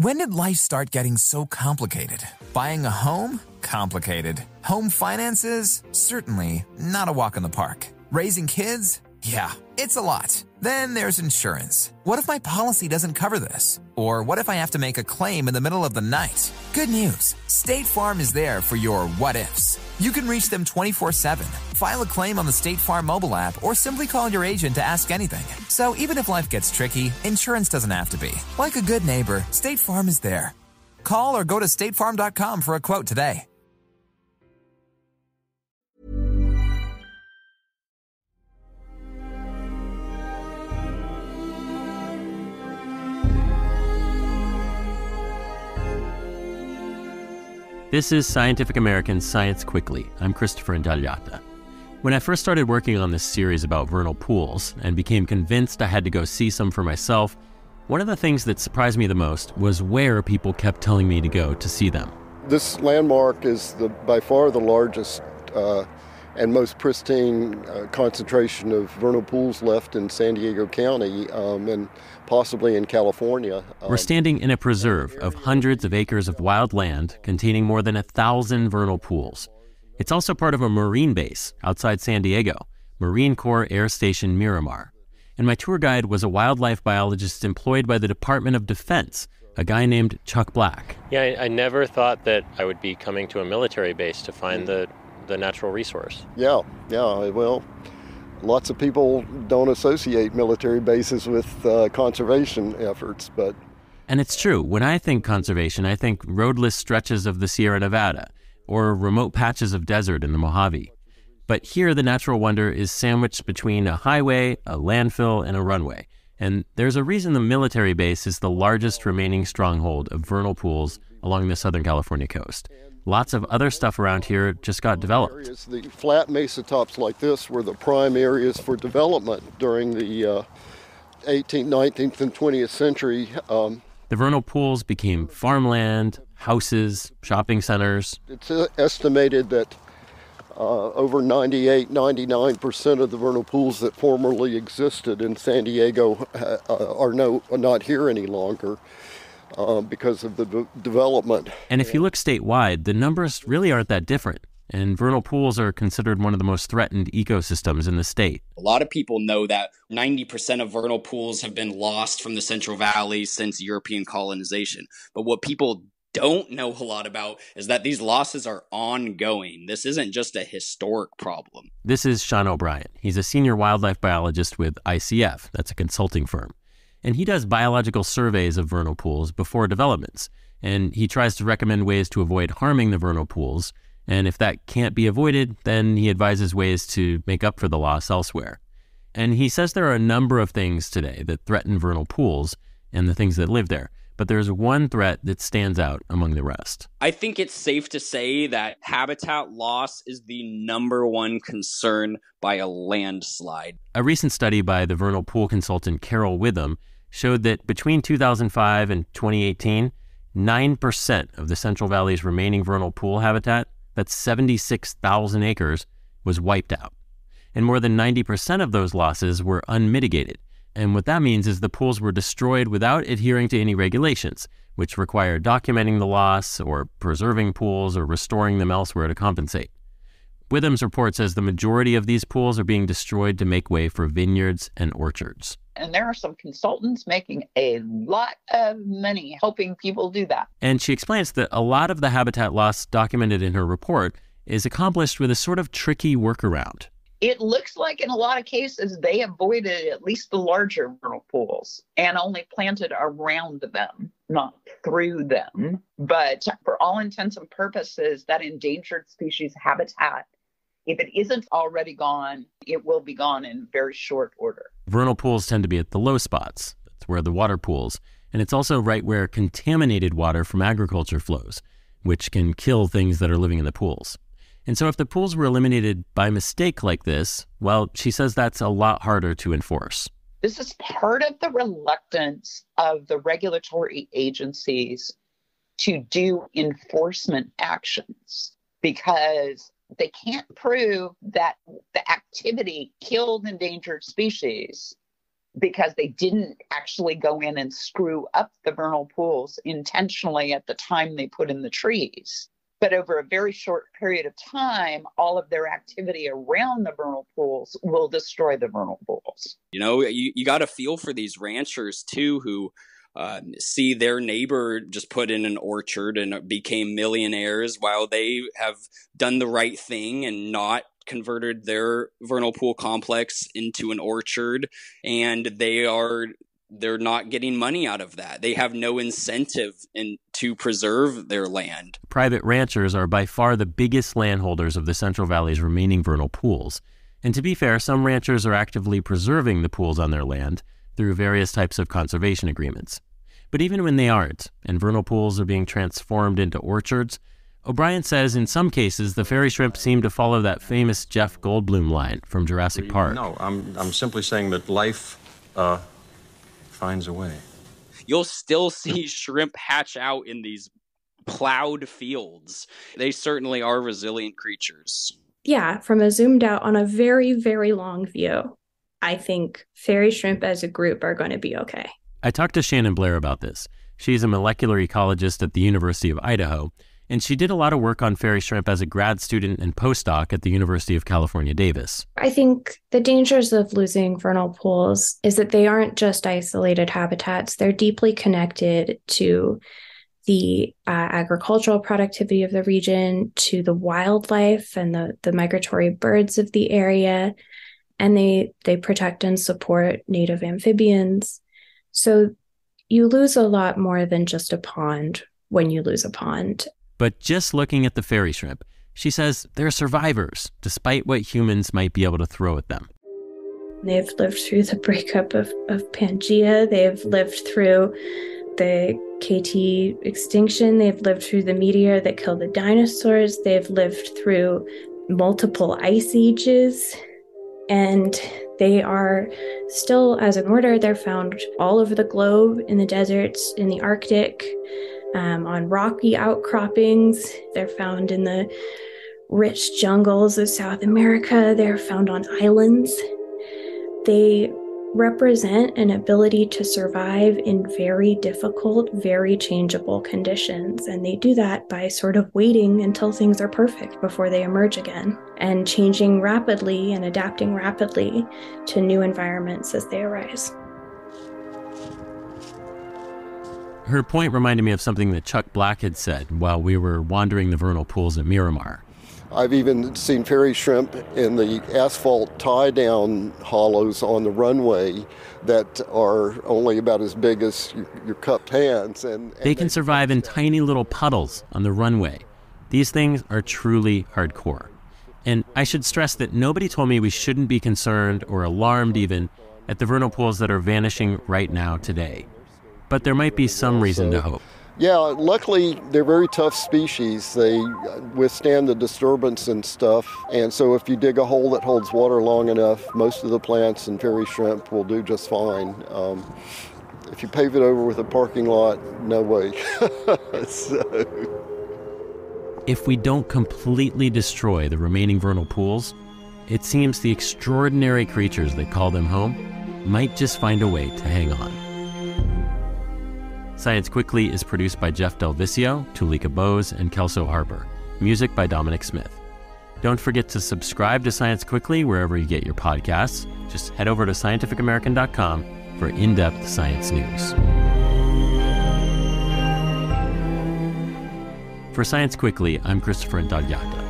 When did life start getting so complicated? Buying a home? Complicated. Home finances? Certainly not a walk in the park. Raising kids? Yeah, it's a lot. Then there's insurance. What if my policy doesn't cover this? Or what if I have to make a claim in the middle of the night? Good news. State Farm is there for your what-ifs. You can reach them 24/7. File a claim on the State Farm mobile app or simply call your agent to ask anything. So even if life gets tricky, insurance doesn't have to be. Like a good neighbor, State Farm is there. Call or go to statefarm.com for a quote today. This is Scientific American's Science Quickly. I'm Christopher Intagliata. When I first started working on this series about vernal pools and became convinced I had to go see some for myself, one of the things that surprised me the most was where people kept telling me to go to see them. This landmark is by far the largest and most pristine concentration of vernal pools left in San Diego County and possibly in California. We're standing in a preserve of hundreds of acres of wild land containing more than 1,000 vernal pools. It's also part of a Marine base outside San Diego, Marine Corps Air Station Miramar. And my tour guide was a wildlife biologist employed by the Department of Defense, a guy named Chuck Black. Yeah, I never thought that I would be coming to a military base to find the natural resource. Yeah, well, lots of people don't associate military bases with conservation efforts, but... And it's true. When I think conservation, I think roadless stretches of the Sierra Nevada or remote patches of desert in the Mojave. But here, the natural wonder is sandwiched between a highway, a landfill, and a runway. And there's a reason the military base is the largest remaining stronghold of vernal pools along the Southern California coast. Lots of other stuff around here just got developed. The flat mesa tops like this were the prime areas for development during the 18th, 19th, and 20th century. The vernal pools became farmland, houses, shopping centers. It's estimated that over 99% of the vernal pools that formerly existed in San Diego are not here any longer. Because of the development. And if you look statewide, the numbers really aren't that different. And vernal pools are considered one of the most threatened ecosystems in the state. A lot of people know that 90% of vernal pools have been lost from the Central Valley since European colonization. But what people don't know a lot about is that these losses are ongoing. This isn't just a historic problem. This is Sean O'Brien. He's a senior wildlife biologist with ICF. That's a consulting firm. And he does biological surveys of vernal pools before developments. And he tries to recommend ways to avoid harming the vernal pools. And if that can't be avoided, then he advises ways to make up for the loss elsewhere. And he says there are a number of things today that threaten vernal pools and the things that live there. But there's one threat that stands out among the rest. I think it's safe to say that habitat loss is the number one concern by a landslide. A recent study by the vernal pool consultant Carol Witham showed that between 2005 and 2018, 9% of the Central Valley's remaining vernal pool habitat, that's 76,000 acres, was wiped out. And more than 90% of those losses were unmitigated. And what that means is the pools were destroyed without adhering to any regulations, which require documenting the loss or preserving pools or restoring them elsewhere to compensate. Witham's report says the majority of these pools are being destroyed to make way for vineyards and orchards. And there are some consultants making a lot of money helping people do that. And she explains that a lot of the habitat loss documented in her report is accomplished with a sort of tricky workaround. It looks like in a lot of cases they avoided at least the larger vernal pools and only planted around them, not through them. But for all intents and purposes, that endangered species habitat, if it isn't already gone, it will be gone in very short order. Vernal pools tend to be at the low spots. That's where the water pools. And it's also right where contaminated water from agriculture flows, which can kill things that are living in the pools. And so if the pools were eliminated by mistake like this, well, she says that's a lot harder to enforce. This is part of the reluctance of the regulatory agencies to do enforcement actions because they can't prove that the activity killed endangered species, because they didn't actually go in and screw up the vernal pools intentionally at the time they put in the trees. But over a very short period of time, all of their activity around the vernal pools will destroy the vernal pools. You know, you got to feel for these ranchers, too, who see their neighbor just put in an orchard and became millionaires while they have done the right thing and not converted their vernal pool complex into an orchard, and they're not getting money out of that. They have no incentive to preserve their land. Private ranchers are by far the biggest landholders of the Central Valley's remaining vernal pools. And to be fair, some ranchers are actively preserving the pools on their land through various types of conservation agreements. But even when they aren't, and vernal pools are being transformed into orchards, O'Brien says in some cases the fairy shrimp seem to follow that famous Jeff Goldblum line from Jurassic Park. No, I'm simply saying that life finds a way. You'll still see shrimp hatch out in these plowed fields. They certainly are resilient creatures. Yeah, from a zoomed out on a very, very long view, I think fairy shrimp as a group are going to be okay. I talked to Shannon Blair about this. She's a molecular ecologist at the University of Idaho, and she did a lot of work on fairy shrimp as a grad student and postdoc at the University of California, Davis. I think the dangers of losing vernal pools is that they aren't just isolated habitats. They're deeply connected to the agricultural productivity of the region, to the wildlife and the migratory birds of the area, and they protect and support native amphibians. So you lose a lot more than just a pond when you lose a pond. But just looking at the fairy shrimp, she says they're survivors, despite what humans might be able to throw at them. They've lived through the breakup of Pangea. They've lived through the KT extinction. They've lived through the meteor that killed the dinosaurs. They've lived through multiple ice ages. And they are still, as an order, they're found all over the globe, in the deserts, in the Arctic, on rocky outcroppings. They're found in the rich jungles of South America. They're found on islands. They represent an ability to survive in very difficult, very changeable conditions. And they do that by sort of waiting until things are perfect before they emerge again, and changing rapidly and adapting rapidly to new environments as they arise. Her point reminded me of something that Chuck Black had said while we were wandering the vernal pools at Miramar. I've even seen fairy shrimp in the asphalt tie-down hollows on the runway that are only about as big as your cupped hands. And they can survive in tiny little puddles on the runway. These things are truly hardcore. And I should stress that nobody told me we shouldn't be concerned or alarmed even at the vernal pools that are vanishing right now today. But there might be some reason to hope. Yeah, luckily they're very tough species. They withstand the disturbance and stuff. And so if you dig a hole that holds water long enough, most of the plants and fairy shrimp will do just fine. If you pave it over with a parking lot, no way. If we don't completely destroy the remaining vernal pools, it seems the extraordinary creatures that call them home might just find a way to hang on. Science Quickly is produced by Jeff Del Vicio, Tulika Bose, and Kelso Harper. Music by Dominic Smith. Don't forget to subscribe to Science Quickly wherever you get your podcasts. Just head over to scientificamerican.com for in-depth science news. For Science Quickly, I'm Christopher Intagliata.